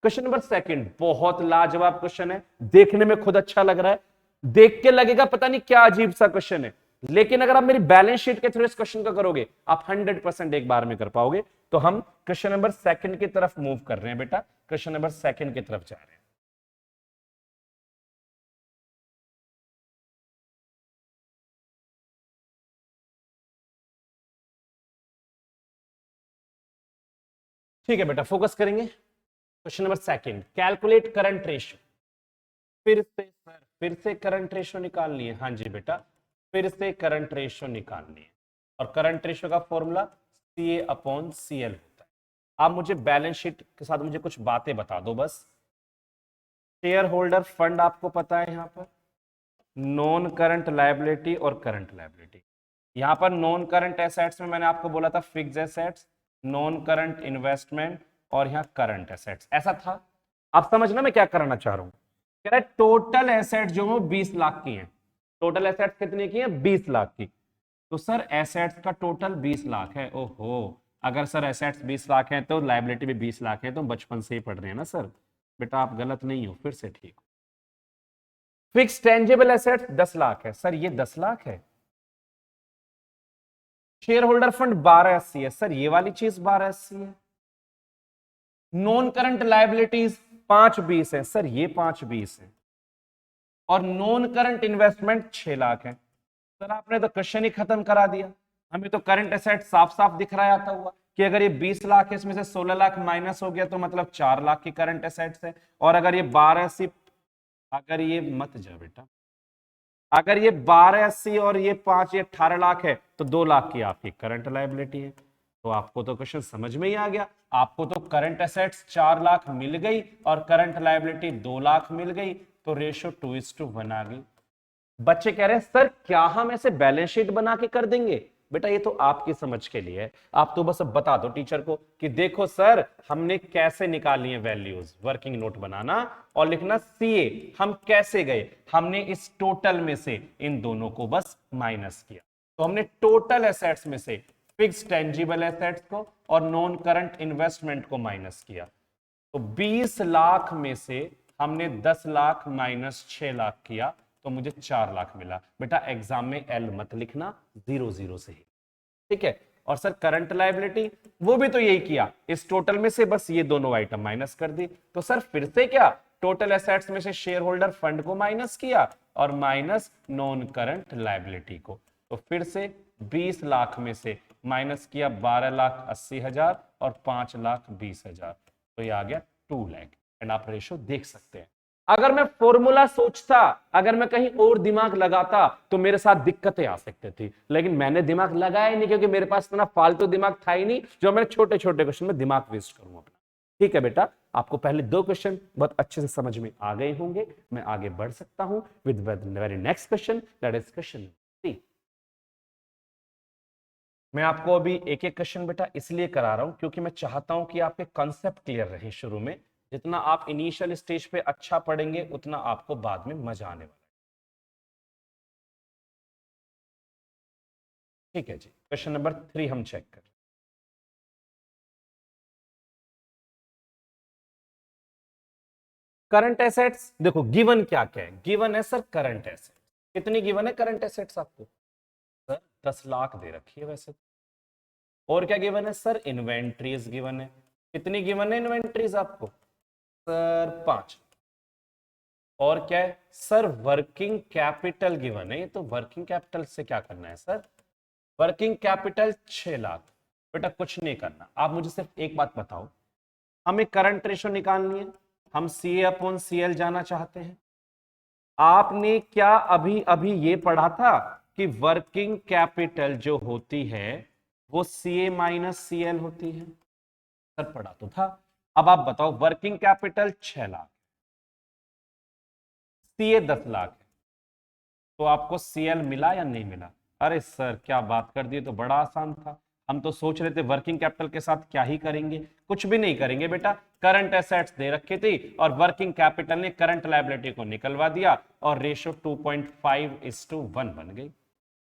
क्वेश्चन नंबर सेकंड बहुत लाजवाब क्वेश्चन है, देखने में खुद अच्छा लग रहा है, देख के लगेगा पता नहीं क्या अजीब सा क्वेश्चन है, लेकिन अगर आप मेरी बैलेंस शीट के थ्रू इस क्वेश्चन को करोगे आप 100% एक बार में कर पाओगे। तो हम क्वेश्चन नंबर सेकंड की तरफ मूव कर रहे हैं बेटा, क्वेश्चन नंबर सेकंड की तरफ जा रहे हैं। ठीक है बेटा, फोकस करेंगे। Question number second, calculate current ratio. फिर से करंट रेशियो निकालनी है। हाँ जी बेटा, फिर से करंट रेशियो निकालनी है, और करंट रेशियो का फॉर्मूला CA/CL होता है। आप मुझे बैलेंस शीट के साथ मुझे कुछ बातें बता दो बस। शेयर होल्डर फंड आपको पता है, यहां पर नॉन करंट लायबिलिटी और करंट लायबिलिटी। यहां पर नॉन करंट एसेट्स में मैंने आपको बोला था fix assets, non current investment, और यहां करंट एसेट्स, ऐसा था। आप समझना मैं क्या करना चाह रहा हूं। कह रहा है टोटल एसेट्स जो है 20 लाख की हैं। टोटल एसेट्स कितने की हैं? 20 लाख की। तो सर एसेट्स का टोटल 20 लाख है। ओहो, अगर सर एसेट्स 20 लाख है तो लायबिलिटी भी 20 लाख है, तो बचपन से ही पढ़ रहे हैं ना सर। बेटा आप गलत नहीं हो, फिर से ठीक हो। फिक्स टेंजेबल एसेट्स 10 लाख है। सर ये 10 लाख है। शेयर होल्डर फंड 1280 है। सर ये वाली चीज 1280 है। नॉन करंट लायबिलिटीज 520 है। सर ये 520 है। और नॉन करंट इन्वेस्टमेंट 6 लाख है। सर आपने तो क्वेश्चन ही खत्म करा दिया। हमें तो करंट एसेट साफ साफ दिख रहा है आता हुआ कि अगर ये 20 लाख है, इसमें से 16 लाख माइनस हो गया तो मतलब 4 लाख की करंट एसेट्स है। और अगर ये 1280, अगर ये मत जा बेटा, अगर ये 1280 और ये 5, ये 18 लाख है तो 2 लाख की आपकी करंट लायबिलिटी है। तो आपको तो क्वेश्चन समझ में ही आ गया। आपको तो करंट एसेट्स 4 लाख मिल गई और करंट लायबिलिटी 2 लाख मिल गई, तो रेशियो 2:1 आ गई। बच्चे कह रहे हैं सर क्या हम ऐसे बैलेंस शीट बना के कर देंगे? बेटा ये तो आपकी समझ के लिए है, आप तो बस अब बता दो टीचर को कि देखो सर हमने कैसे निकाली है वैल्यूज। वर्किंग नोट बनाना और लिखना CA हम कैसे गए, हमने इस टोटल में से इन दोनों को बस माइनस किया। तो हमने टोटल एसेट्स में से फिक्स टेंजिबल एसेट्स को और नॉन करंट इन्वेस्टमेंट को माइनस किया। तो 20 लाख में से हमने 10 लाख माइनस 6 लाख किया, तो मुझे 4 लाख मिला। बेटा एग्जाम में L मत लिखना, 0 0 से ही, ठीक है। और सर करंट लायबिलिटी, वो भी तो यही किया, इस टोटल में से बस ये दोनों आइटम माइनस कर दी। तो सर फिर से क्या, टोटल एसेट्स में से शेयर होल्डर फंड को माइनस किया और माइनस नॉन करंट लायबिलिटी को। तो फिर से 20 लाख में से माइनस किया 12,80,000 और 5,20,000, तो ये आ गया 2 लाख। एंड आप रेशो देख सकते हैं। अगर मैं फॉर्मूला सोचता, अगर मैं कहीं और दिमाग लगाता तो मेरे साथ दिक्कतें आ सकती थी, लेकिन मैंने दिमाग लगाया नहीं क्योंकि मेरे पास इतना फालतू दिमाग था ही नहीं जो मैं छोटे छोटे क्वेश्चन में दिमाग वेस्ट करूं अपना। ठीक है बेटा, आपको पहले 2 क्वेश्चन बहुत अच्छे से समझ में आ गए होंगे। मैं आगे बढ़ सकता हूं with very next question, that is question 3। मैं आपको अभी एक एक क्वेश्चन बेटा इसलिए करा रहा हूं क्योंकि मैं चाहता हूं कि आपके कॉन्सेप्ट क्लियर रहे शुरू में। जितना आप इनिशियल स्टेज पे अच्छा पढ़ेंगे उतना आपको बाद में मजा आने वाला है। ठीक है जी, क्वेश्चन नंबर 3 हम चेक कर। करंट एसेट्स देखो गिवन क्या क्या है, गिवन है सर करंट एसेट्स। कितनी गिवन है करंट एसेट्स आपको? सर 10 लाख दे रखी है वैसे। और क्या गिवन है सर? इन्वेंट्रीज गिवन है। कितनी गिवन है इन्वेंट्रीज आपको? सर 5। और क्या है सर? वर्किंग कैपिटल गिवन है। तो वर्किंग कैपिटल से क्या करना है सर? Working capital 6 lakh. बेटा कुछ नहीं करना, आप मुझे सिर्फ एक बात बताओ, हमें करंट रेशो निकालनी है, हम CA/CL जाना चाहते हैं। आपने क्या अभी अभी ये पढ़ा था कि वर्किंग कैपिटल जो होती है वो CA-CL होती है? सर पढ़ा तो था। अब आप बताओ, working capital 6 lakh, CA 10 lakh है, तो आपको CL मिला या नहीं मिला? अरे सर क्या बात कर दी, तो बड़ा आसान था। हम तो सोच रहे थे वर्किंग कैपिटल के साथ क्या ही करेंगे, कुछ भी नहीं करेंगे बेटा। करंट एसेट्स दे रखी थी और वर्किंग कैपिटल ने करंट लायबिलिटी को निकलवा दिया और रेशो 2.5:1 बन गई।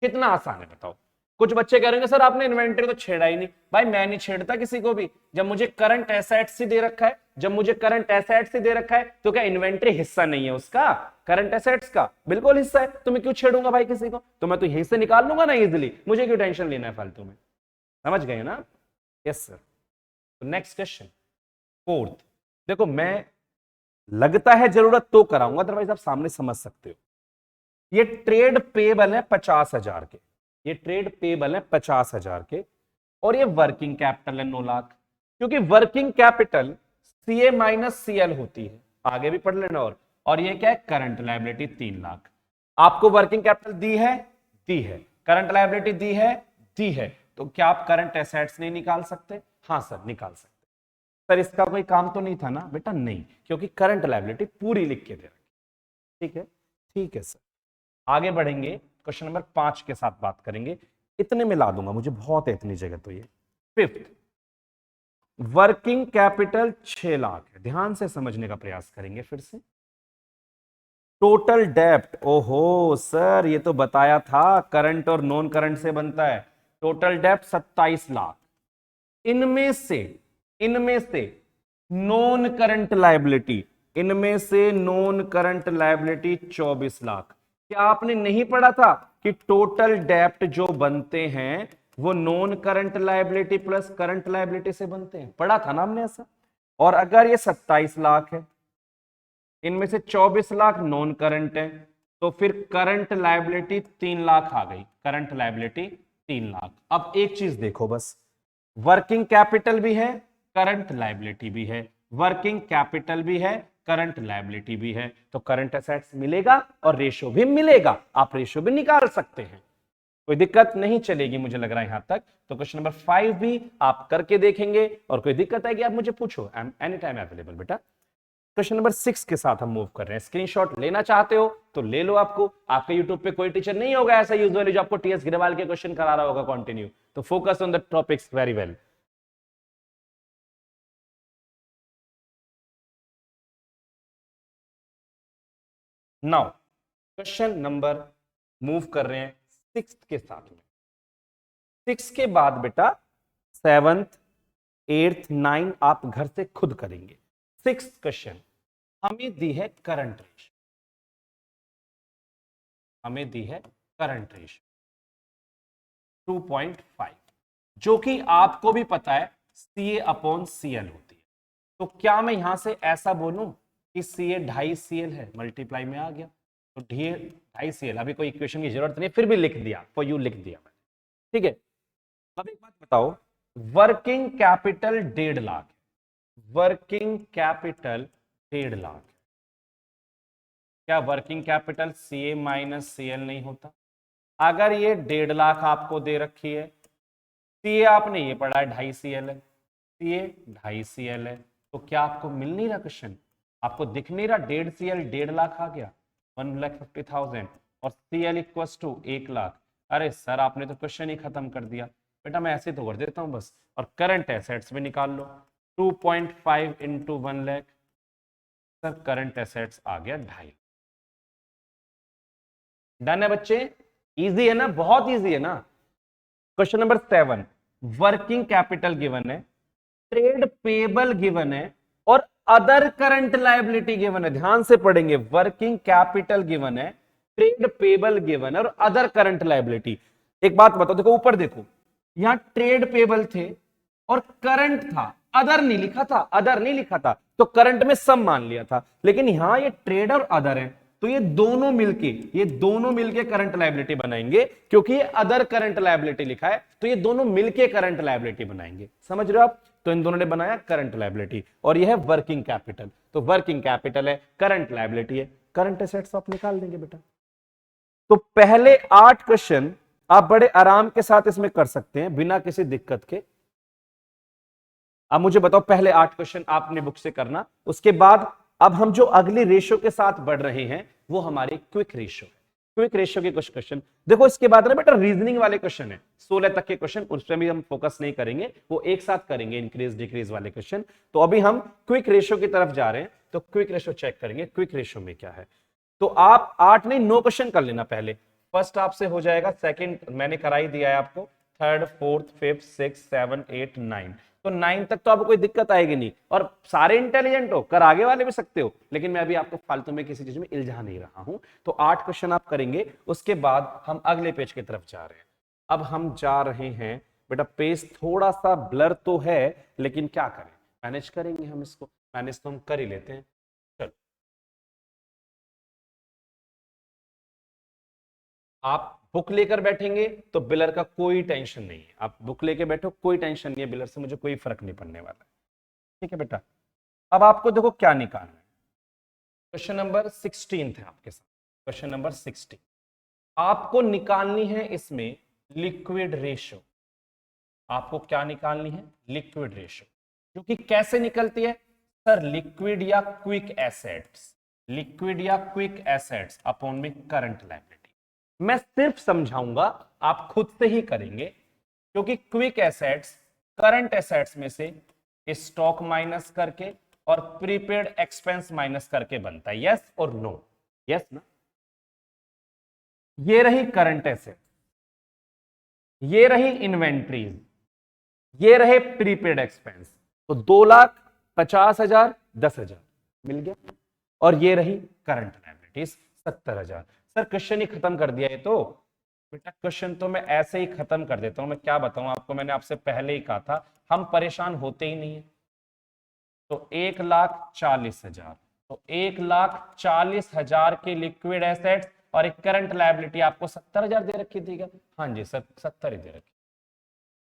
कितना आसान है बताओ। कुछ बच्चे कह रहे हैं सर आपने इन्वेंटरी तो छेड़ा ही नहीं। भाई मैं नहीं छेड़ता किसी को भी। जब मुझे करंट एसेट्स ही दे रखा है, जब मुझे करंट एसेट्स ही दे रखा है, तो क्या इन्वेंटरी हिस्सा नहीं है उसका? करंट एसेट्स का बिल्कुल हिस्सा है। तो मैं क्यों छेड़ूंगा भाई किसी को? तो मैं तो यहीं से निकाल लूंगा ना इजिली, मुझे क्यों टेंशन लेना है फालतू में? समझ गए ना? Yes sir. तो नेक्स्ट क्वेश्चन, फोर्थ। देखो मैं लगता है जरूरत तो कराऊंगा, अदरवाइज आप सामने समझ सकते हो। ये ट्रेड पेबल है 50,000 के, ये ट्रेड पेबल है 50,000 के, और ये वर्किंग कैपिटल है 9 लाख। क्योंकि working capital CA minus CL होती है, आगे भी पढ़ लेना। और ये क्या है? Current liability 3 lakh. आपको वर्किंग कैपिटल दी है? दी है। करंट लायबिलिटी दी है? दी है। तो क्या आप करंट एसेट्स नहीं निकाल सकते? हाँ सर निकाल सकते। सर इसका कोई काम तो नहीं था ना? बेटा नहीं, क्योंकि करंट लायबिलिटी पूरी लिख के दे रखी। ठीक है, ठीक है सर। आगे बढ़ेंगे, क्वेश्चन नंबर 5 के साथ बात करेंगे। इतने में ला दूंगा, मुझे बहुत है इतनी जगह। तो ये फिफ्थ, वर्किंग कैपिटल 6 लाख है। ध्यान से समझने का प्रयास करेंगे फिर से। टोटल डेप्ट, ओहो सर ये तो बताया था करंट और नॉन करंट से बनता है। टोटल डेप्ट 27 लाख। इनमें से नॉन करंट लायबिलिटी, इनमें से नॉन करंट लायबिलिटी 24 लाख। क्या आपने नहीं पढ़ा था कि टोटल डेप्ट जो बनते हैं वो non current liability plus current liability से बनते हैं? पढ़ा था ना हमने ऐसा। और अगर ये 27 लाख है, इनमें से 24 लाख नॉन करंट है, तो फिर करंट लायबिलिटी 3 लाख आ गई। Current liability 3 lakh. अब एक चीज देखो बस, वर्किंग कैपिटल भी है, करंट लायबिलिटी भी है, वर्किंग कैपिटल भी है, करंट लायबिलिटी भी है, तो करंट एसेट्स मिलेगा और रेशो भी मिलेगा। आप रेशो भी निकाल सकते हैं, कोई दिक्कत नहीं चलेगी मुझे लग रहा है यहां तक। तो क्वेश्चन नंबर 5 भी आप करके देखेंगे, और कोई दिक्कत है कि आप मुझे पूछो, I am any time available बेटा। क्वेश्चन नंबर 6 के साथ हम मूव कर रहे हैं। स्क्रीनशॉट लेना चाहते हो तो ले लो। आपके यूट्यूब पे कोई टीचर नहीं होगा ऐसा यूजुअली जो आपको टीएस गिरवाल के क्वेश्चन करा रहा होगा कंटिन्यू, तो focus on the topics very well. Now question number move कर रहे हैं 6 के साथ में। 6 के बाद बेटा 7th 8th 9 आप घर से खुद करेंगे। 6th क्वेश्चन हमें दी है करंट रेशियो, हमें दी है करंट रेशियो 2.5, जो कि आपको भी पता है CA अपॉन CL होती है। तो क्या मैं यहां से ऐसा बोलूं कि CA 2.5 CL है? मल्टीप्लाई में आ गया तो 2.5 CL। अभी कोई इक्वेशन की जरूरत नहीं, फिर भी लिख दिया, फॉर यू लिख दिया मैंने। ठीक है, अब एक बात बताओ, working capital 1.5 lakh, working capital 1.5 lakh, क्या working capital CA minus CL नहीं होता? अगर ये 1.5 लाख आपको दे रखी है, CA आपने ये पढ़ा है 2.5 CL है, CA 2.5 CL है, तो क्या आपको मिल नहीं रहा क्वेश्चन? आपको दिख नहीं रहा 1.5 CL 1.5 लाख आ गया 1,50,000 और CL इक्वल्स टू 1 लाख। अरे सर आपने तो क्वेश्चन ही खत्म कर दिया। बेटा मैं ऐसे तो कर देता हूं बस, और करंट एसेट्स भी निकाल लो। 2.5 into 1 lakh, sir current assets आ गया 2.5। डन है बच्चे? इजी है ना? बहुत इजी है ना? Question number 7, working capital given है, ट्रेड पेबल गिवन है, और अदर करंट लायबिलिटी गिवन है। ध्यान से पढ़ेंगे, वर्किंग कैपिटल गिवन है, ट्रेड पेबल गिवन है, और अदर करंट लायबिलिटी। एक बात बताओ, देखो ऊपर देखो, यहां ट्रेड पेबल थे और करंट था, अदर नहीं लिखा था, अदर नहीं लिखा था, तो करंट में सब मान लिया था। लेकिन यहां ये ट्रेड और अदर है, तो ये दोनों मिलके करंट लायबिलिटी बनाएंगे, क्योंकि ये अदर करंट लायबिलिटी लिखा है, तो ये दोनों मिलके करंट लायबिलिटी बनाएंगे। समझ रहे हो आप? तो इन दोनों ने बनाया करंट लायबिलिटी, और ये है वर्किंग कैपिटल। तो वर्किंग कैपिटल है, करंट लायबिलिटी है, करंट एसेट्स आप निकाल देंगे बेटा। तो पहले 8 क्वेश्चन आप बड़े आराम के साथ इसमें कर सकते हैं बिना किसी दिक्कत के। अब मुझे बताओ, पहले 8 क्वेश्चन आपने बुक से करना, उसके बाद अब हम जो अगली रेशियो के साथ बढ़ रहे हैं वो हमारी क्विक रेशियो है। क्विक रेशियो के कुछ क्वेश्चन देखो, इसके बाद ना बेटा रीजनिंग वाले क्वेश्चन है 16 तक के क्वेश्चन, उस पर भी हम फोकस नहीं करेंगे, वो एक साथ करेंगे इंक्रीज डिक्रीज वाले क्वेश्चन। तो अभी हम क्विक रेशियो की तरफ जा रहे हैं, तो क्विक रेशियो चेक करेंगे क्विक रेशियो में क्या है। तो आप 8 नहीं 9 क्वेश्चन कर लेना पहले, फर्स्ट आपसे हो जाएगा, सेकंड मैंने करा ही दिया है आपको, third, fourth, fifth, six, seven, eight, 9, तो 9 तक तो आपको कोई दिक्कत आएगी नहीं, और सारे इंटेलिजेंट हो, कर आगे वाले भी सकते हो, लेकिन मैं अभी आपको फालतू में किसी चीज में इल्झा नहीं रहा हूं। तो 8 क्वेश्चन आप करेंगे, उसके बाद हम अगले पेज की तरफ जा रहे हैं। अब हम जा रहे हैं बेटा, पेज थोड़ा सा ब्लर तो है, लेकिन क्या करें, मैनेज करेंगे हम इसको, मैनेज तो हम कर ही लेते हैं। चलो, आप बुक लेकर बैठेंगे तो बिलर का कोई टेंशन नहीं है, आप बुक लेके बैठो, कोई टेंशन नहीं है, बिलर से मुझे कोई फर्क नहीं पड़ने वाला है। ठीक है बेटा, अब आपको देखो क्या निकालना है। क्वेश्चन नंबर 16 है आपके साथ, क्वेश्चन नंबर 16 आपको निकालनी है इसमें लिक्विड रेशो। आपको क्या निकालनी है, लिक्विड रेशो, जो कि कैसे निकलती है सर, लिक्विड या क्विक एसेट्स, लिक्विड या क्विक एसेट्स अपॉन में करंट लायबिलिटी। मैं सिर्फ समझाऊंगा, आप खुद से ही करेंगे, क्योंकि क्विक एसेट्स करंट एसेट्स में से स्टॉक माइनस करके और प्रीपेड एक्सपेंस माइनस करके बनता है। यस और नो, यस ना। ये रही करंट एसेट, ये रही इन्वेंट्रीज, ये रहे प्रीपेड एक्सपेंस, तो 2,50,000, 10,000 मिल गया, और ये रही करंट लायबिलिटीज 70,000। सर क्वेश्चन ही खत्म कर दिया, ये तो बेटा क्वेश्चन तो मैं ऐसे ही खत्म कर देता हूं, मैं क्या बताऊं आपको, मैंने आपसे पहले ही कहा था हम परेशान होते ही नहीं है। तो 1,40,000, तो 1,40,000 के लिक्विड एसेट्स और एक करंट लायबिलिटी आपको 70,000 दे रखी थी क्या? हाँ जी सर, 70 ही दे रखी।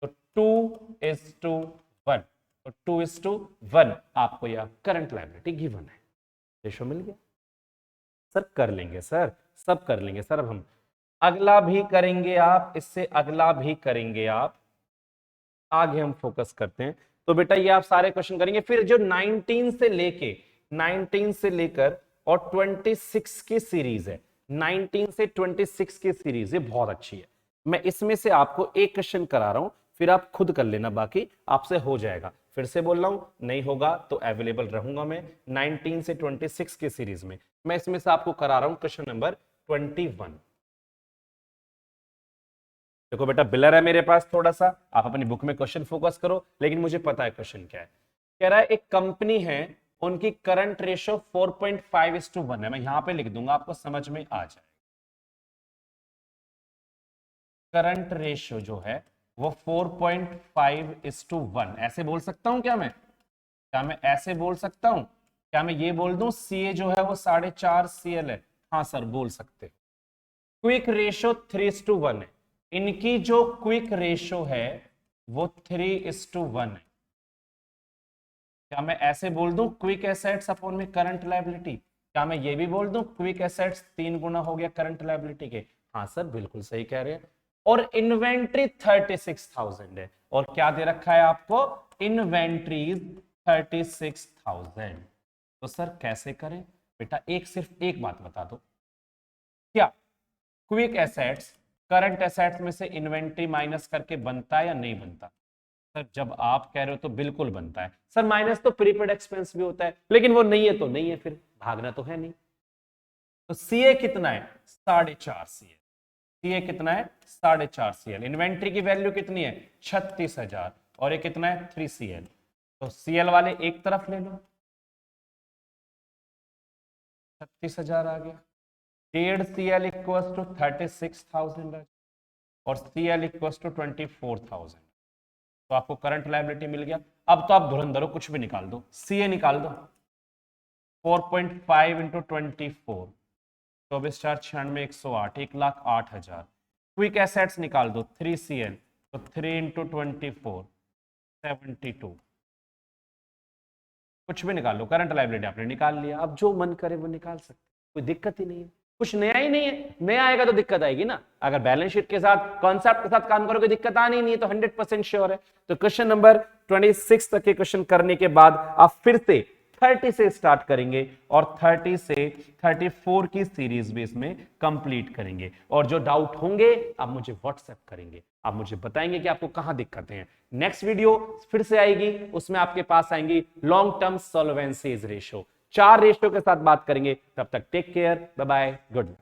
तो 2:1, तो 2:1 आपको यह करंट लायबिलिटी गिवन है। रेशो मिल गया सर, कर लेंगे सर, सब कर लेंगे सर। अब हम अगला भी करेंगे, आप इससे अगला भी करेंगे, आप आगे हम फोकस करते हैं। तो बेटा ये आप सारे क्वेश्चन करेंगे, फिर जो 19 से लेकर और 26 की सीरीज है, 19 से 26 की सीरीज, ये बहुत अच्छी है। मैं इसमें से आपको एक क्वेश्चन करा रहा हूं, फिर आप खुद कर लेना, बाकी आपसे हो जाएगा। फिर से बोल रहा हूं, नहीं होगा तो अवेलेबल रहूंगा मैं 19 से 26 की सीरीज में। मैं इसमें से आपको करा रहा हूं क्वेश्चन नंबर 21। देखो बेटा बिलर है मेरे पास, थोड़ा सा आप अपनी बुक में क्वेश्चन फोकस करो, लेकिन मुझे पता है क्वेश्चन क्या है। कह रहा है एक कंपनी है, उनकी करंट रेशो 4.5:1 है। मैं यहां पे लिख दूंगा, आपको समझ में आ जाएगा। करंट रेशो जो है वो 4.5:1, ऐसे बोल सकता हूं क्या मैं? क्या मैं ऐसे बोल सकता हूं? क्या मैं ये बोल दूं सीए जो है वो 4.5 CL है? हाँ सर बोल सकते। क्विक रेशो 3:1 है, इनकी जो क्विक रेशो है वो 3:1 है। क्या मैं ऐसे बोल दूं क्विक एसेट्स अपॉन में करंट लायबिलिटी? क्या मैं ये भी बोल दूं क्विक एसेट्स 3 गुना हो गया करंट लायबिलिटी के? हाँ सर बिल्कुल सही कह रहे हैं। और इन्वेंट्री 36,000 है, और क्या दे रखा है आपको? इन्वेंट्रीज 36,000। तो सर कैसे करें बेटा? सिर्फ एक बात बता दो, क्या क्विक एसेट्स करंट एसेट्स में से इन्वेंट्री माइनस करके बनता है या नहीं बनता? सर जब आप कह रहे हो तो बिल्कुल बनता है। सर माइनस तो प्रीपेड एक्सपेंस भी होता है, लेकिन वो नहीं है तो नहीं है, फिर भागना तो है नहीं। तो सीए कितना है? 4.5 CL। सीए कितना है? 4.5 CL। इन्वेंट्री की वैल्यू कितनी है? 36,000, और ये कितना है? 3 CL। तो सीएल वाले एक तरफ ले लो, 36,000 आ गया। 1.5 CL इक्वल्स टू 36,000 और CL इक्वल्स टू 24,000। तो आपको करंट लायबिलिटी मिल गया। अब तो आप धुरंधर हो, कुछ भी निकाल दो, सीए निकाल दो। 4.5 इंटू 24, 24×4 = 108, 1,08,000। क्विक एसेट्स निकाल दो 3 CL, तो 3 इंटू 24, 72। कुछ भी निकाल लो, करंट लायबिलिटी आपने निकाल लिया। अब जो मन करे वो निकाल सकते, कोई दिक्कत ही नहीं है, कुछ नया ही नहीं है। नया आएगा तो दिक्कत आएगी ना, अगर बैलेंस शीट के साथ कॉन्सेप्ट के साथ काम करोगे दिक्कत आनी नहीं है, तो 100% श्योर है। तो क्वेश्चन नंबर 26 तक के क्वेश्चन करने के बाद आप फिर से 30 से स्टार्ट करेंगे और 30 से 34 की सीरीज भी इसमें कंप्लीट करेंगे। और जो डाउट होंगे आप मुझे व्हाट्सएप करेंगे, आप मुझे बताएंगे कि आपको कहां दिक्कतें हैं। नेक्स्ट वीडियो फिर से आएगी, उसमें आपके पास आएंगी long term solvencies ratio, 4 ratio के साथ बात करेंगे। तब तक take care, bye bye, good night.